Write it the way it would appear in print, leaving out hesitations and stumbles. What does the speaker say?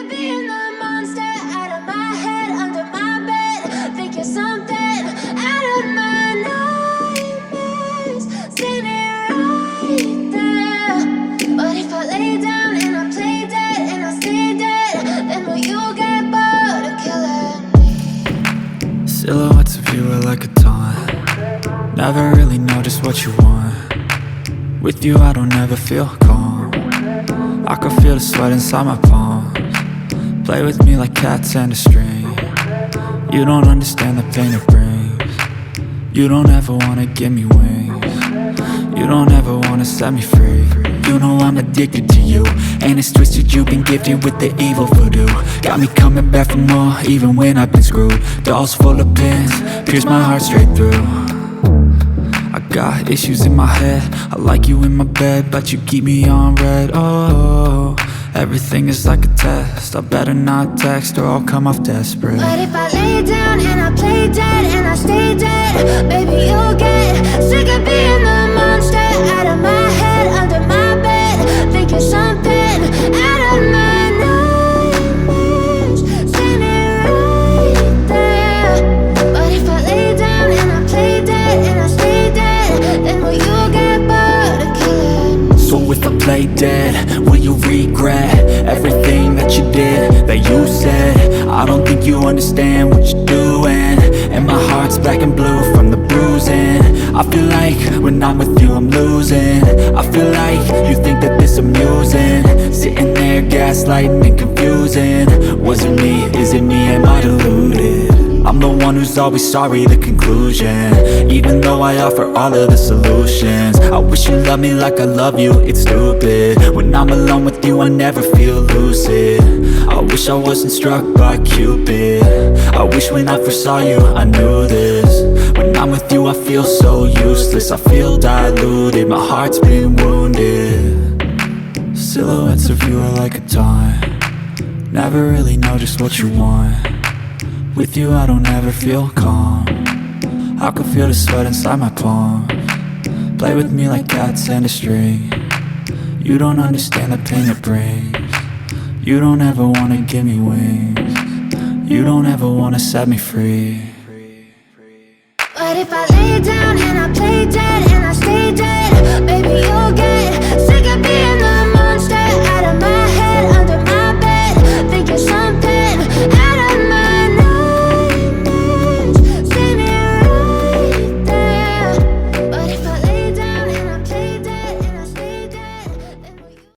of being the monster out of my head, under my bed. Think you're something out of my nightmares. Standing right there. But if I lay down and I play dead and I stay dead, then will you get bored of killing me? Silhouettes of you are like a taunt. Never really know just what you want. With you I don't ever feel calm. I can feel the sweat inside my palms. Play with me like cats and a string. You don't understand the pain it brings. You don't ever wanna give me wings. You don't ever wanna set me free. You know I'm addicted to you, and it's twisted, you've been gifted with the evil voodoo. Got me coming back for more, even when I've been screwed. Dolls full of pins, pierce my heart straight through. I got issues in my head, I like you in my bed, but you keep me on red. Oh, everything is like a test, I better not text or I'll come off desperate. But if I lay down and I play dead and I stay dead, baby you'll get sick of being the monster out of my head, under my bed. Think you're something out of my nightmares. Standing right there. But if I lay down and I play dead and I stay dead, then will you get bored of killing me? So if I play dead, will you regret everything that you did, that you said? I don't think you understand what you're doing, and my heart's black and blue from the bruising. I feel like when I'm with you I'm losing. I feel like you think that this amusing, sitting there gaslighting and confusing. Was it me? Is it me? Am I deluded? I'm the one who's always sorry, the conclusion, even though I offer all of the solutions. I wish you loved me like I love you, it's stupid. When I'm alone with you I never feel lucid. I wish I wasn't struck by Cupid. I wish when I first saw you I knew this. When I'm with you I feel so useless, I feel diluted, my heart's been wounded. Silhouettes of you are like a taunt. Never really know just what you want. With you I don't ever feel calm. I can feel the sweat inside my palms. Play with me like cats and a string. You don't understand the pain it brings. You don't ever wanna give me wings. You don't ever wanna set me free. But if I lay down and I play dead and I stay dead, baby you'll get